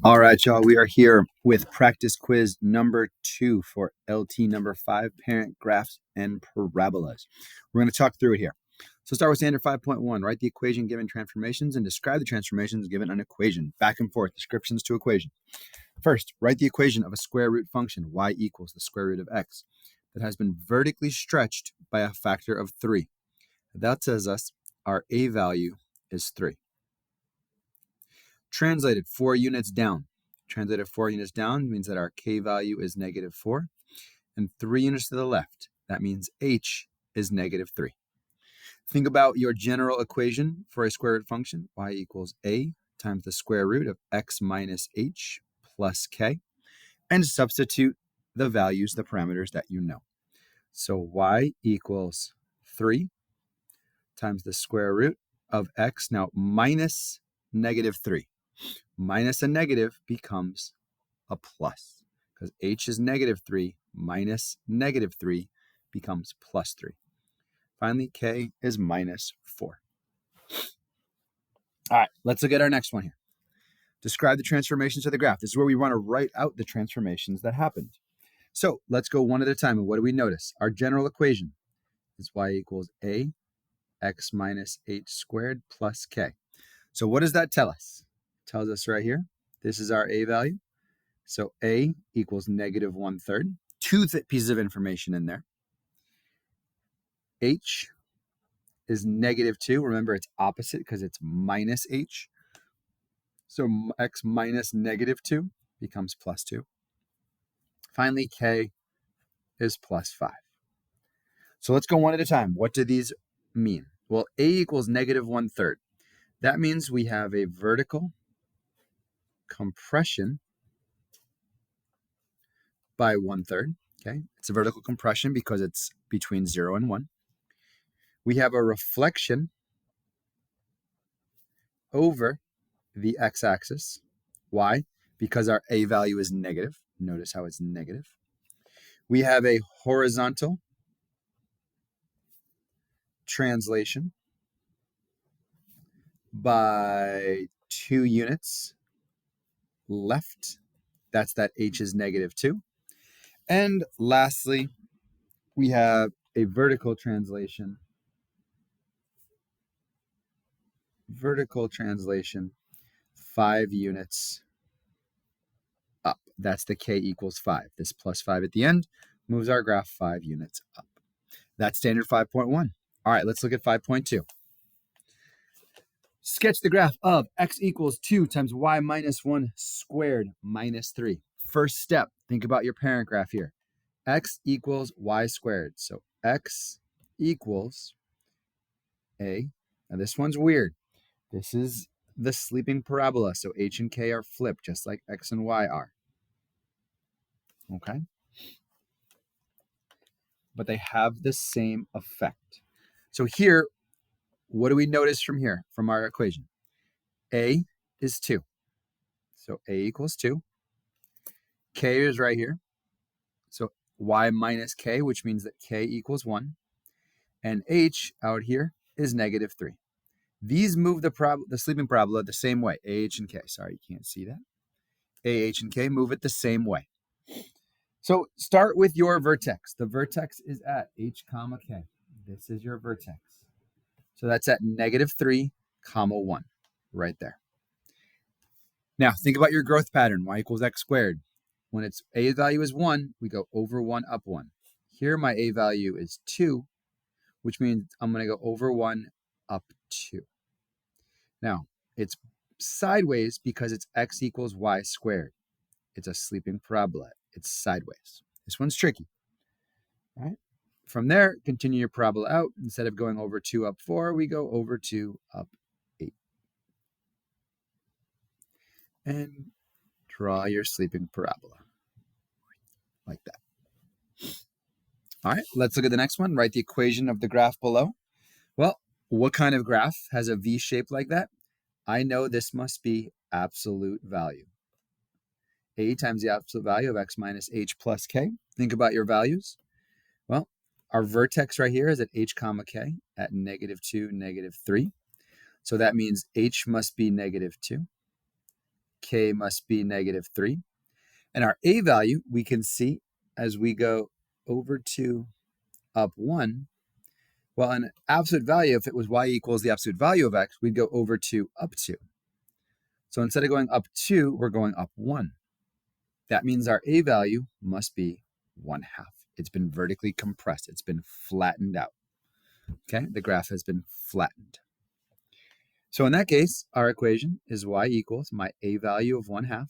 All right, y'all. We are here with practice quiz number 2 for LT number 5, parent graphs and parabolas. We're going to talk through it here. So start with standard 5.1. Write the equation given transformations and describe the transformations given an equation. Back and forth, descriptions to equation. First, write the equation of a square root function, y equals the square root of x, that has been vertically stretched by a factor of 3. That tells us our a value is 3. Translated 4 units down. Translated 4 units down means that our k value is -4. And 3 units to the left, that means h is -3. Think about your general equation for a square root function, y equals a times the square root of x minus h plus k, and substitute the values, the parameters that you know. So y equals 3 times the square root of x, now minus -3. Minus a negative becomes a plus, because h is -3 minus -3 becomes +3. Finally, k is -4. All right, let's look at our next one here. Describe the transformations of the graph. This is where we want to write out the transformations that happened. So let's go one at a time. And what do we notice? Our general equation is y equals a x minus h squared plus k. So what does that tell us? It tells us right here, this is our a value. So a equals -1/3. Two pieces of information in there. H is -2. Remember, it's opposite because it's minus h. So x minus -2 becomes +2. Finally, k is +5. So let's go one at a time. What do these mean? Well, a equals -1/3. That means we have a vertical compression by 1/3. Okay, it's a vertical compression because it's between 0 and 1. We have a reflection over the x-axis. Why? Because our a value is negative. Notice how it's negative. We have a horizontal translation by 2 units left. That's that h is -2. And lastly, we have a vertical translation. Vertical translation 5 units up. That's the k equals 5. This +5 at the end moves our graph 5 units up. That's standard 5.1. All right, let's look at 5.2. Sketch the graph of x equals 2 times y minus 1 squared minus 3. First step, think about your parent graph here. X equals y squared. So x equals a. Now this one's weird. This is the sleeping parabola. So h and k are flipped just like x and y are. Okay? But they have the same effect. So here, what do we notice from here, from our equation? A is 2. So a equals 2. K is right here. So y minus k, which means that k equals 1. And h out here is -3. These move the sleeping parabola the same way, AH and K. Sorry, you can't see that. AH and K move it the same way. So start with your vertex. The vertex is at H comma K. This is your vertex. So that's at -3, 1, right there. Now think about your growth pattern, y equals x squared. When its a value is 1, we go over 1, up 1. Here my a value is 2, which means I'm going to go over 1, up 2. Now, it's sideways because it's x equals y squared. It's a sleeping parabola. It's sideways. This one's tricky. All right? From there, continue your parabola out. Instead of going over 2, up 4, we go over 2, up 8. And draw your sleeping parabola. Like that. All right, let's look at the next one. Write the equation of the graph below. Well, what kind of graph has a V shape like that? I know this must be absolute value. A times the absolute value of x minus h plus k. Think about your values. Well, our vertex right here is at h comma k at -2, -3. So that means h must be -2 k must be -3. And our a value, we can see as we go over 2, up 1, well, an absolute value, if it was y equals the absolute value of x, we'd go over 2, up 2. So instead of going up 2, we're going up 1. That means our a value must be 1/2. It's been vertically compressed. It's been flattened out. Okay, the graph has been flattened. So in that case, our equation is y equals my a value of 1/2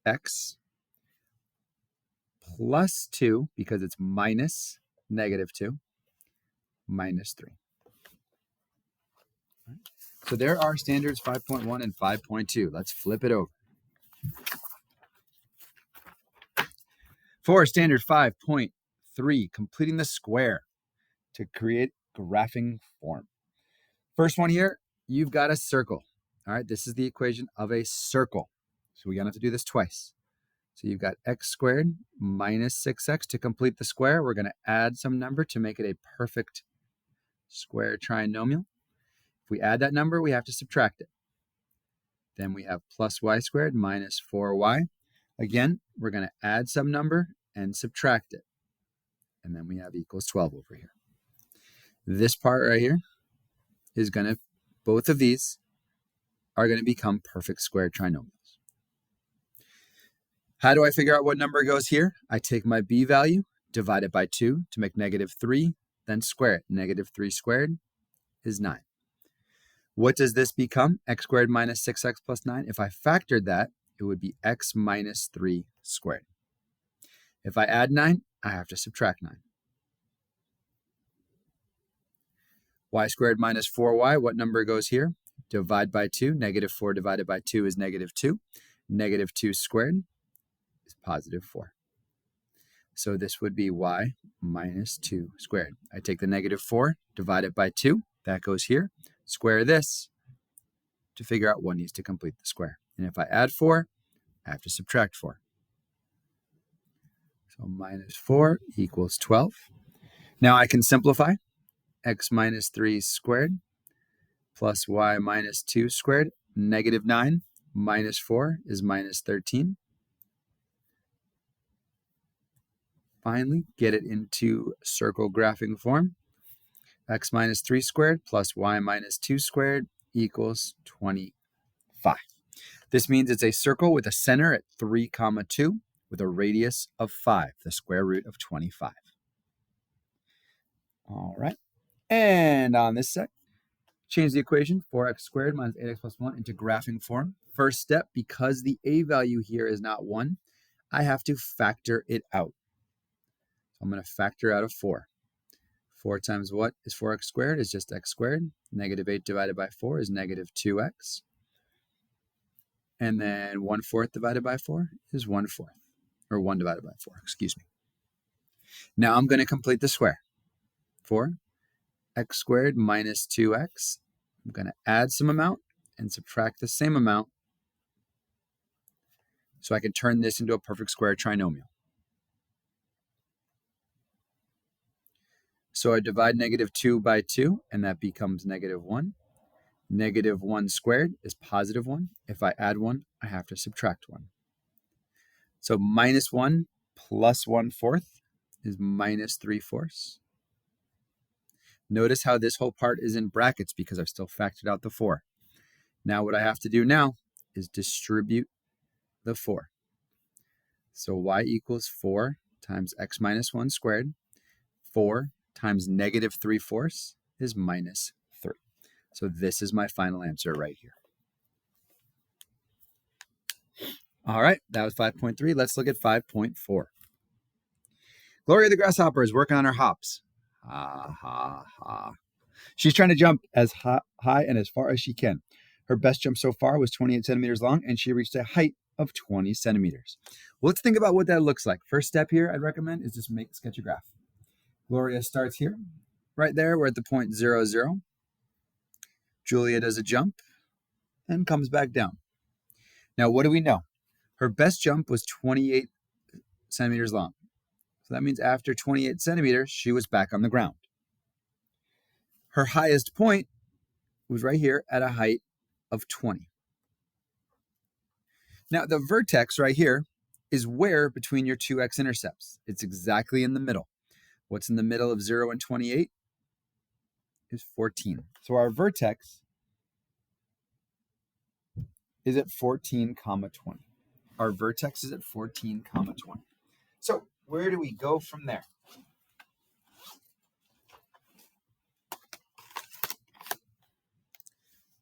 x plus 2, because it's minus -2, minus 3. So there are standards 5.1 and 5.2. Let's flip it over. For standard 5.3, completing the square to create graphing form. First one here, you've got a circle. All right, this is the equation of a circle. So we're going to have to do this twice. So you've got x squared minus 6x to complete the square. We're going to add some number to make it a perfect square trinomial. If we add that number, we have to subtract it. Then we have plus y squared minus 4y. Again, we're going to add some number and subtract it. And then we have equals 12 over here. This part right here is going to, both of these are going to become perfect square trinomials. How do I figure out what number goes here? I take my b value, divide it by 2 to make -3, then square it. -3 squared is 9. What does this become? X squared minus 6x plus 9. If I factored that, it would be x minus 3 squared. If I add 9, I have to subtract 9. Y squared minus 4y, what number goes here? Divide by 2. -4 divided by 2 is -2. -2 squared is positive 4. So this would be y minus 2 squared. I take the -4, divide it by 2. That goes here. Square this to figure out what needs to complete the square. And if I add 4, I have to subtract 4. So minus 4 equals 12. Now I can simplify. X minus 3 squared plus y minus 2 squared, -9 minus 4 is minus 13. Finally, get it into circle graphing form. X minus 3 squared plus y minus 2 squared equals 25. This means it's a circle with a center at 3, 2 with a radius of 5, the square root of 25. All right. And on this side, change the equation 4x squared minus 8x plus 1 into graphing form. First step, because the a value here is not 1, I have to factor it out. So I'm going to factor out a 4. 4 times what is 4x squared is just x squared. -8 divided by 4 is -2x. And then 1/4 divided by 4 is 1/4. Or 1 divided by 4, excuse me. Now I'm going to complete the square. 4 x squared minus 2x. I'm going to add some amount and subtract the same amount so I can turn this into a perfect square trinomial. So I divide -2 by 2, and that becomes -1. -1 squared is positive 1. If I add 1, I have to subtract 1. So -1 plus 1/4 is -3/4. Notice how this whole part is in brackets because I've still factored out the 4. Now what I have to do now is distribute the 4. So y equals 4 times x minus 1 squared. 4 times -3/4 is -3. So this is my final answer right here. All right, that was 5.3. Let's look at 5.4. Gloria the grasshopper is working on her hops. Ha, ha, ha. She's trying to jump as high and as far as she can. Her best jump so far was 28 centimeters long, and she reached a height of 20 centimeters. Well, let's think about what that looks like. First step here I'd recommend is just sketch a graph. Gloria starts here. Right there, we're at the point 0, 0. Julia does a jump and comes back down. Now, what do we know? Her best jump was 28 centimeters long. So that means after 28 centimeters, she was back on the ground. Her highest point was right here at a height of 20. Now, the vertex right here is where between your two x-intercepts. It's exactly in the middle. What's in the middle of 0 and 28 is 14. So our vertex is at 14, 20. Our vertex is at 14, 20. So where do we go from there?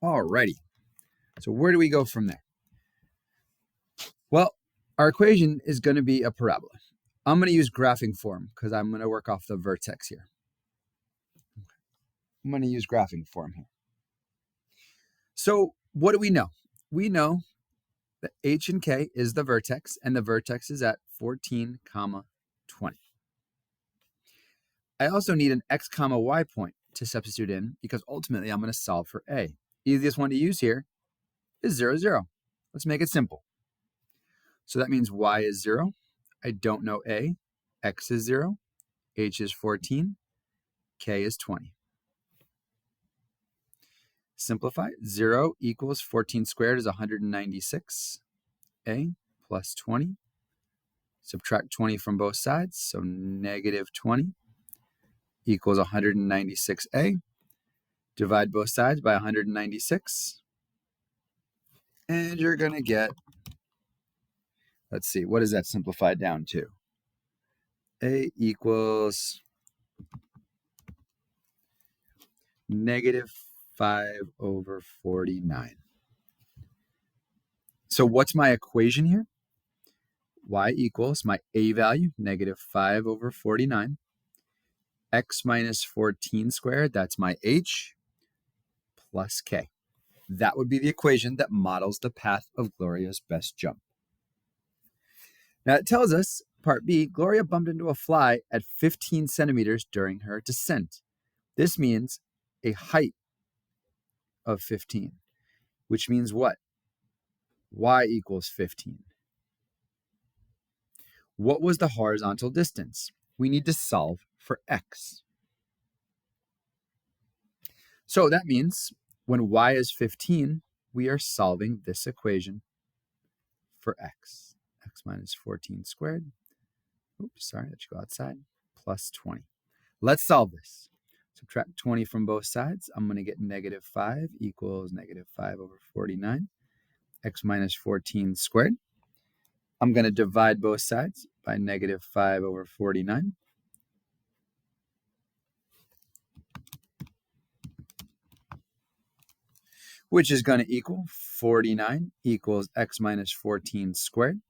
Alrighty. So where do we go from there? Well, our equation is going to be a parabola. I'm going to use graphing form because I'm going to work off the vertex here. I'm going to use graphing form here. So what do we know? We know that h and k is the vertex, and the vertex is at 14, 20. I also need an x, y point to substitute in because ultimately I'm going to solve for a. Easiest one to use here is 0, 0. Let's make it simple. So that means y is 0. I don't know a. X is 0. H is 14. K is 20. Simplify. 0 equals 14 squared is 196. A plus 20. Subtract 20 from both sides, so negative 20 equals 196a. Divide both sides by 196. And you're going to get, let's see, what is that simplified down to? A equals negative 5 over 49. So what's my equation here? Y equals my a value, negative 5 over 49. X minus 14 squared, that's my h, plus k. That would be the equation that models the path of Gloria's best jump. Now it tells us, part B, Gloria bumped into a fly at 15 centimeters during her descent. This means a height of 15, which means what? Y equals 15. What was the horizontal distance? We need to solve for x. So that means when y is 15, we are solving this equation for x. X minus 14 squared. Oops, sorry, that should go outside. Plus 20. Let's solve this. Subtract 20 from both sides. I'm going to get negative 5 equals negative 5 over 49. X minus 14 squared. I'm going to divide both sides by negative 5 over 49. Which is going to equal 49 equals x minus 14 squared.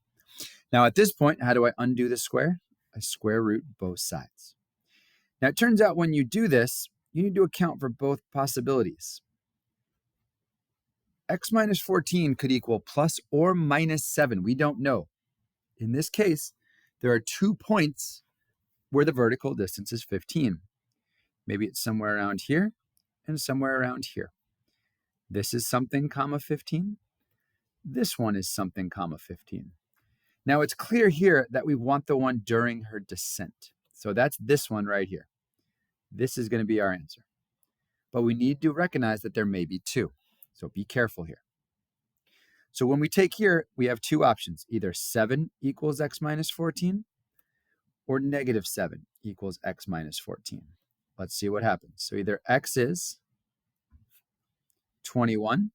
Now at this point, how do I undo the square? I square root both sides. Now it turns out when you do this, you need to account for both possibilities. X minus 14 could equal plus or minus 7. We don't know. In this case, there are 2 points where the vertical distance is 15. Maybe it's somewhere around here and somewhere around here. This is something, comma 15. This one is something, comma 15. Now it's clear here that we want the one during her descent. So that's this one right here. This is going to be our answer. But we need to recognize that there may be 2. So be careful here. So when we take here, we have 2 options. Either 7 equals x minus 14 or negative 7 equals x minus 14. Let's see what happens. So either x is 21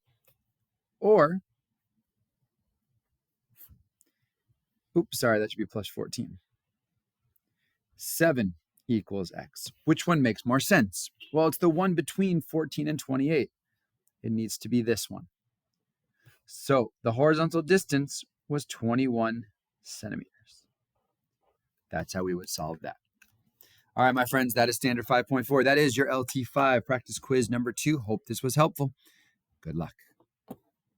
or, oops, sorry, that should be plus 14. 7 equals x. Which one makes more sense? Well, it's the one between 14 and 28. It needs to be this one. So the horizontal distance was 21 centimeters. That's how we would solve that. All right, my friends, that is standard 5.4. That is your LT5 practice quiz number 2. Hope this was helpful. Good luck.